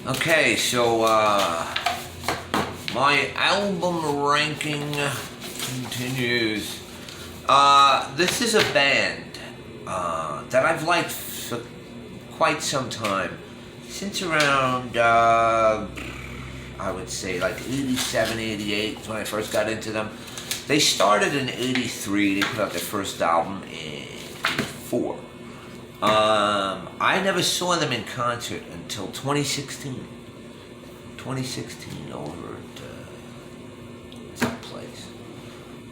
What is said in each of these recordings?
Okay, so my album ranking continues. This is a band that I've liked for quite some time. Since around, I would say like 87, 88 is when I first got into them. They started in 83. They put out their first album in 84. I never saw them in concert until 2016. 2016 over at some place.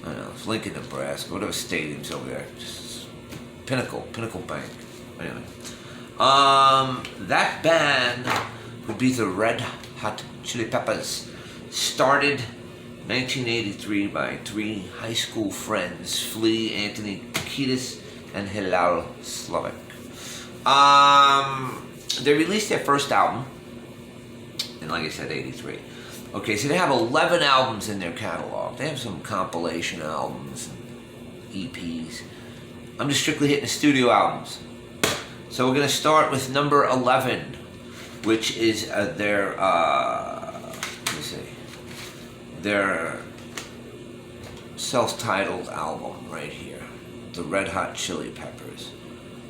I don't know, it's Lincoln, Nebraska, whatever stadium's over there. Just Pinnacle Bank. Anyway. That band would be the Red Hot Chili Peppers. Started 1983 by three high school friends, Flea, Anthony Kiedis, and Hilal Slovak. They released their first album in, like I said, 83. Okay, so they have 11 albums in their catalog. They have some compilation albums and EPs. I'm just strictly hitting the studio albums. So we're going to start with number 11, which is their self-titled album right here, the Red Hot Chili Peppers.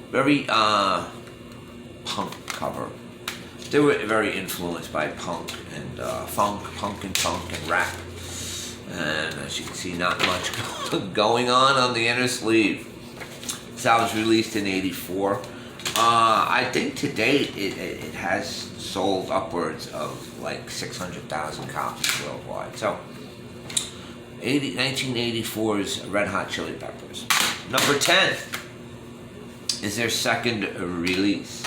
Very punk cover. They were very influenced by punk and punk and rap. And as you can see, not much going on the inner sleeve. This album was released in 84. I think to date it has sold upwards of like 600,000 copies worldwide. So, 1984's Red Hot Chili Peppers. Number 10 is their second release,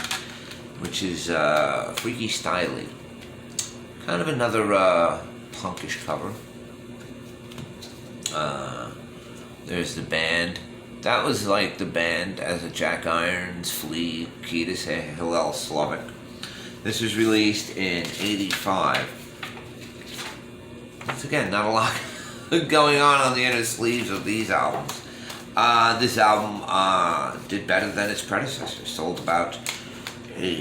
which is Freaky Styley. Kind of another punkish cover. There's the band. That was like the band as a Jack Irons, Flea, Kiedis, Hillel Slovak. This was released in 85. Once again, not a lot going on the inner sleeves of these albums. This album did better than its predecessor. Sold about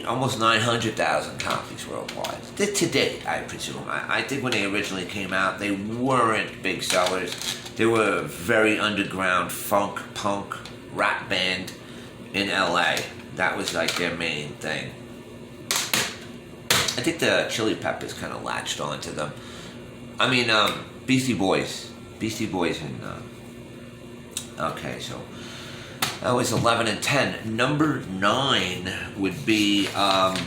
almost 900,000 copies worldwide. To date, I presume. I think when they originally came out, they weren't big sellers. They were a very underground funk, punk, rap band in LA. That was like their main thing. I think the Chili Peppers kind of latched onto them. I mean, Beastie Boys and, okay, so that was 11 and 10. Number 9 would be, I'm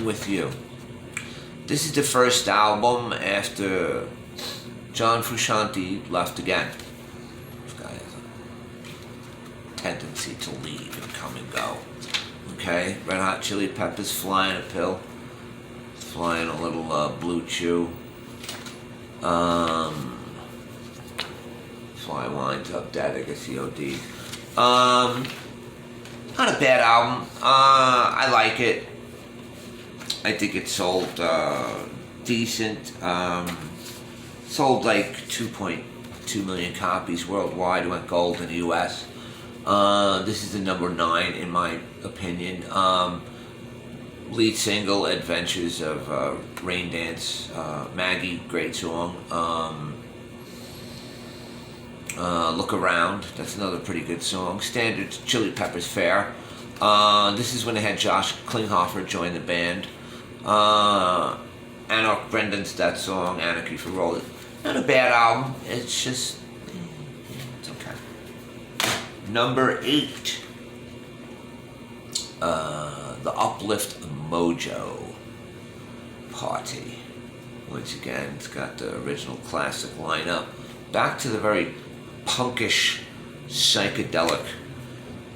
With You. This is the first album after John Frusciante left again. This guy has a tendency to leave and come and go. Okay, Red Hot Chili Peppers, Flying a Pill. Flying a little Blue Chew. Fly Winds Up Dead, I guess COD. Not a bad album. I like it. I think it sold decent. Sold like 2.2 million copies worldwide. It went gold in the US. This is the number 9 in my opinion. Lead single, Adventures of Rain Dance. Maggie, great song. Look Around, that's another pretty good song. Standard Chili Peppers fare. This is when they had Josh Klinghoffer join the band. Anarch Brendan's that song, Anarchy for Rollers. Not a bad album, it's just, it's okay. Number 8. The Uplift Mojo Party. Once again, it's got the original classic lineup. Back to the very punkish, psychedelic,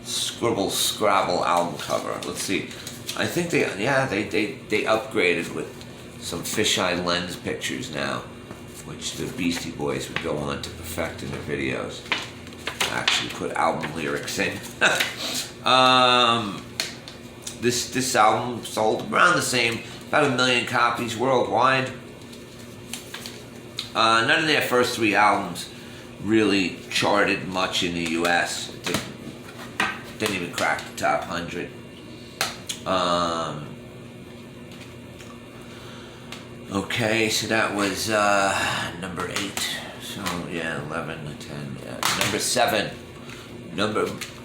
scribble scrabble album cover. Let's see. I think they upgraded with some fisheye lens pictures now, which the Beastie Boys would go on to perfect in their videos. Actually put album lyrics in. This album sold around the same, about 1 million copies worldwide. None of their first 3 albums really charted much in the US. It didn't even crack the top 100. Okay, so that was number 8. So yeah, 11, 10. Number 7.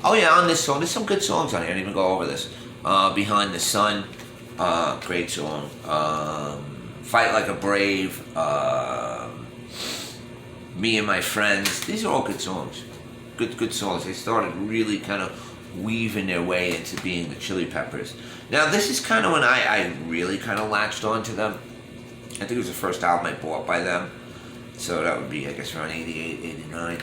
Oh yeah, on this song, there's some good songs on here. I didn't even go over this. Behind the Sun, great song. Fight Like a Brave. Me and My Friends. These are all good songs. Good songs. They started really kind of weaving their way into being the Chili Peppers. Now this is kind of when I really kind of latched onto them. I think it was the first album I bought by them. So that would be, I guess, around 88, 89.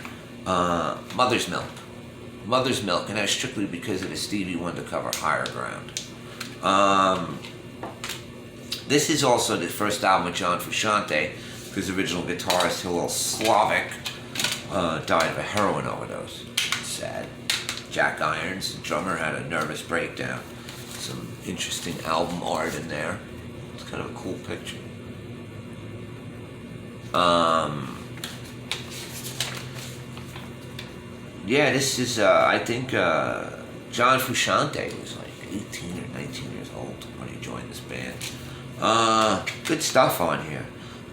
Mother's Milk, and that's strictly because of the Stevie Wonder cover, Higher Ground. This is also the first album with John Frusciante, whose original guitarist, Hillel Slavic, died of a heroin overdose. Sad. Jack Irons, the drummer, had a nervous breakdown. Some interesting album art in there. It's kind of a cool picture. Yeah, this is, I think, John Frusciante was like 18 or 19 years old when he joined this band. Good stuff on here.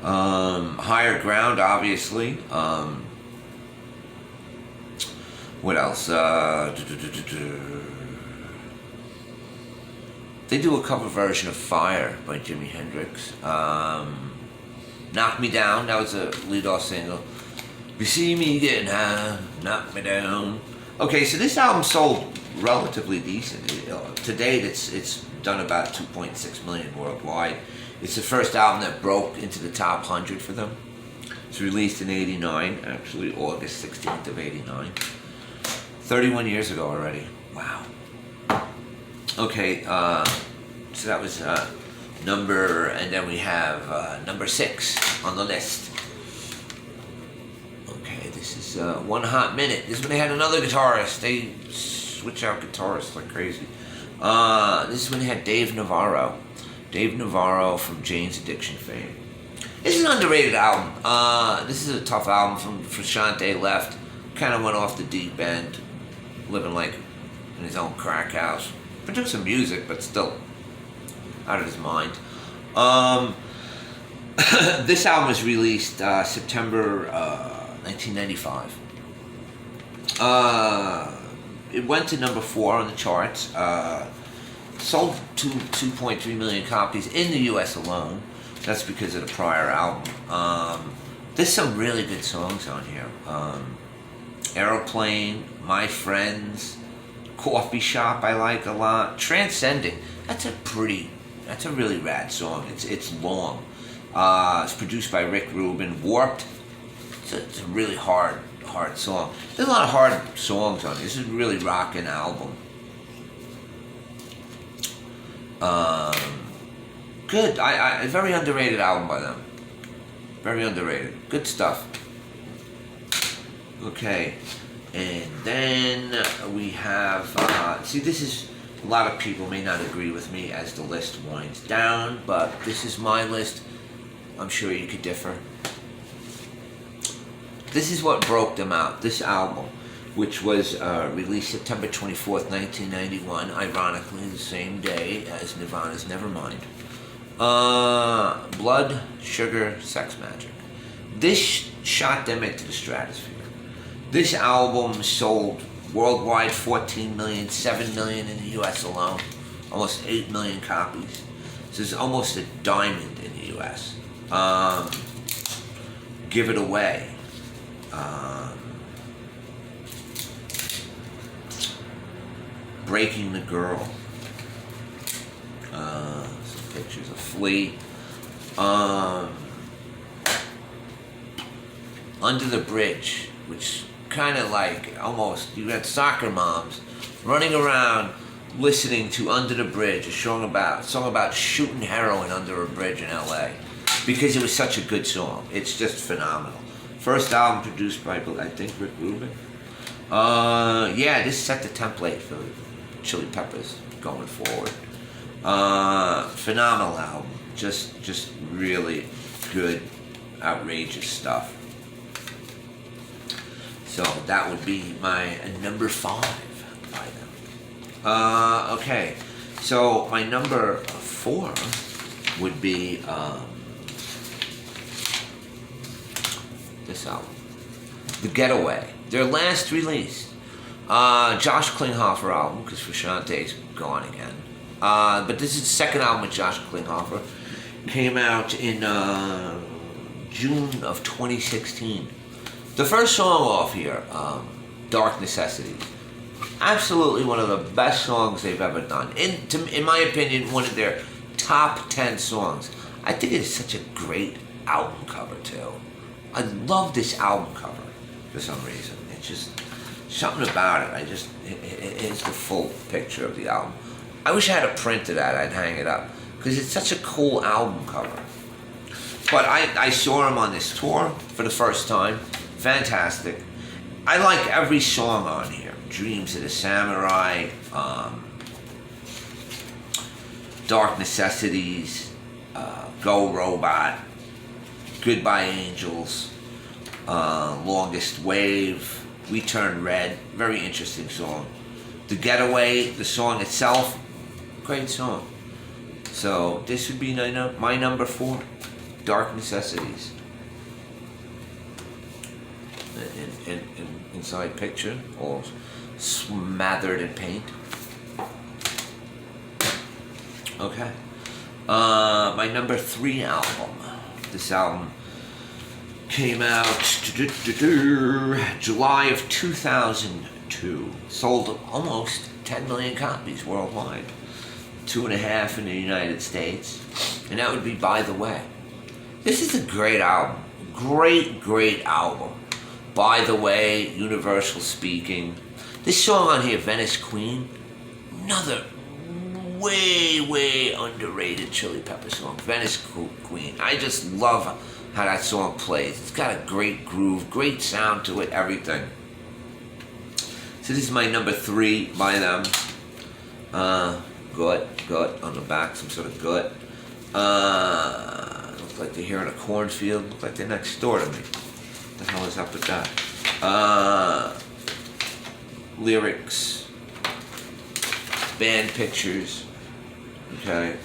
Higher Ground, obviously. What else? They do a cover version of Fire by Jimi Hendrix. Knock Me Down, that was a lead-off single. You see me getting high, knock me down. Okay, so this album sold relatively decent. To date, it's done about 2.6 million worldwide. It's the first album that broke into the top 100 for them. It's released in 89, actually, August 16th of 89. 31 years ago already. Wow. Okay, so that was and then we have number 6 on the list. Okay, this is One Hot Minute. This is when they had another guitarist. They switch out guitarists like crazy. This is when they had Dave Navarro. Dave Navarro from Jane's Addiction fame. This is an underrated album. This is a tough album from Frusciante left. Kind of went off the deep end. Living like in his own crack house. Producing music, but still out of his mind. This album was released September 1995. It went to number 4 on the charts. Sold 2.3 million copies in the U.S. alone. That's because of the prior album. There's some really good songs on here. Aeroplane, My Friends, Coffee Shop I like a lot. Transcending, that's a really rad song. It's long. It's produced by Rick Rubin. Warped, it's a really hard song. There's a lot of hard songs on it. This is a really rocking album. Good. A very underrated album by them. Very underrated. Good stuff. Okay. And then we have, this is, a lot of people may not agree with me as the list winds down, but this is my list. I'm sure you could differ. This is what broke them out, this album, which was released September 24th, 1991, ironically the same day as Nirvana's Nevermind. Blood, Sugar, Sex Magic. This shot them into the stratosphere. This album sold worldwide 14 million, 7 million in the US alone, almost 8 million copies. This is almost a diamond in the US. Give It Away. Breaking the Girl. Some pictures of Flea. Under the Bridge, which kind of like almost, you got soccer moms running around listening to Under the Bridge, a song about shooting heroin under a bridge in LA, because it was such a good song. It's just phenomenal. First album produced by, I think, Rick Rubin. This set the template for Chili Peppers going forward. Phenomenal album. Just really good, outrageous stuff. So that would be my number 5 by them. Okay, So my number 4 would be this album, The Getaway, their last release. Josh Klinghoffer album, because Frusciante's gone again. But this is the second album with Josh Klinghoffer. Came out in June of 2016. The first song off here, Dark Necessities. Absolutely one of the best songs they've ever done. In my opinion, one of their top 10 songs. I think it is such a great album cover, too. I love this album cover for some reason. It's just something about it. It's the full picture of the album. I wish I had a print of that. I'd hang it up because it's such a cool album cover. But I saw him on this tour for the first time. Fantastic. I like every song on here. Dreams of the Samurai, Dark Necessities, Go Robot, Goodbye Angels, Longest Wave, We Turn Red, very interesting song. The Getaway, the song itself, great song. So this would be my number 4, Dark Necessities. Inside picture, all smothered in paint. Okay. My number 3 album. This album came out July of 2002. Sold almost 10 million copies worldwide. 2.5 in the United States. And that would be By the Way. This is a great album. Great album. By the Way, Universal Speaking. This song on here, Venice Queen, another way underrated Chili Pepper song. Venice Queen. I just love how that song plays. It's got a great groove, great sound to it, everything. So this is my number 3 by them. Gut on the back, some sort of gut. Looks like they're here in a cornfield. Looks like they're next door to me. What the hell is up with that? Lyrics, band pictures, okay.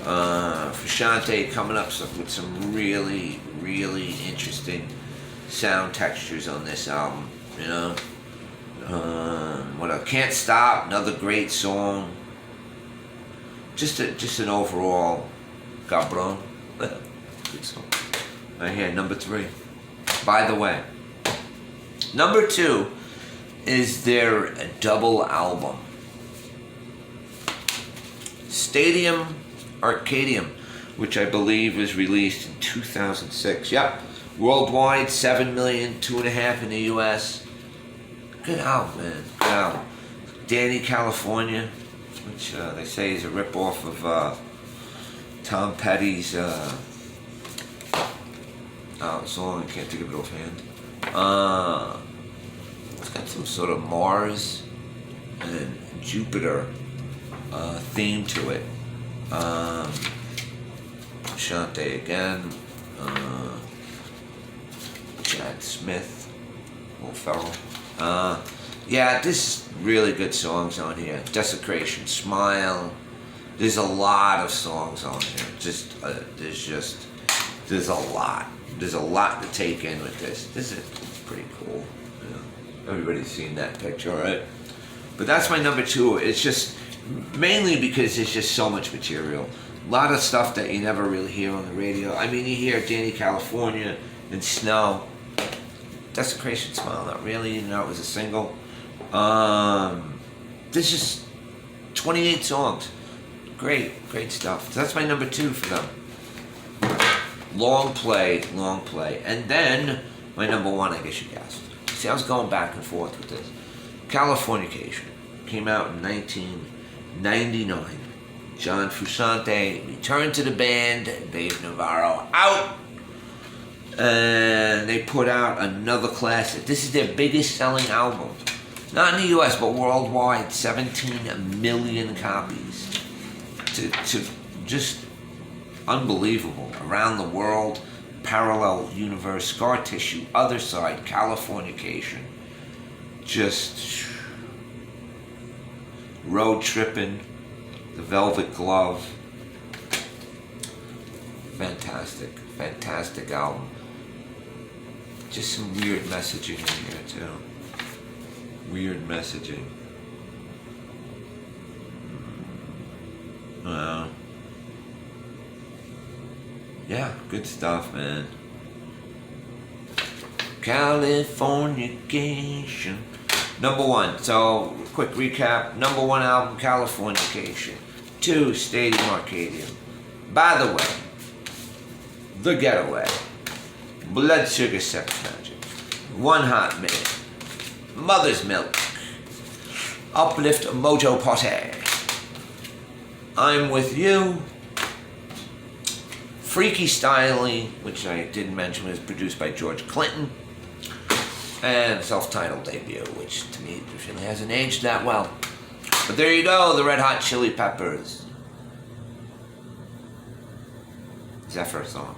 Frusciante coming up with some really interesting sound textures on this album, you know. What else? Can't Stop, another great song. Just an overall cabron. Good song. Right here, number 3. By the Way. Number 2 is their double album. Stadium Arcadium, which I believe was released in 2006. Yep. Worldwide, 7 million, 2.5 in the US. Good album, man. Good album. Danny California, which they say is a ripoff of Tom Petty's song. I can't think of it offhand. It's got some sort of Mars and Jupiter theme to it. Shante again. Chad Smith. Will Ferrell. Yeah, this is really good songs on here. Desecration, Smile. There's a lot of songs on here. There's a lot. There's a lot to take in with this. This is pretty cool. You know, everybody's seen that picture, right? But that's my number 2. It's just mainly because there's just so much material. A lot of stuff that you never really hear on the radio. I mean, you hear Danny California and Snow. Desecration, Smile, not really. You know, it was a single. There's just 28 songs. Great stuff. So that's my number 2 for them. Long play. And then my number 1, I guess you guessed. See, I was going back and forth with this. Californication came out in 1999. John Frusciante returned to the band, Dave Navarro out, and they put out another classic. This is their biggest selling album. Not in the US, but worldwide, 17 million copies. To just unbelievable. Around the world, Parallel Universe, Scar Tissue, Other Side, Californication. Just road tripping, The Velvet Glove. Fantastic, fantastic album. Just some weird messaging in here too. Weird messaging. Yeah, good stuff, man. Californication. Number 1. So, quick recap. Number 1 album, Californication. 2, Stadium Arcadium. By the way, The Getaway. Blood Sugar Sex Magic. One Hot Minute. Mother's Milk. Uplift Mojo Potty. I'm With You. Freaky Styling, which I didn't mention was produced by George Clinton. And self-titled debut, which to me really hasn't aged that well. But there you go, the Red Hot Chili Peppers. Zephyr song.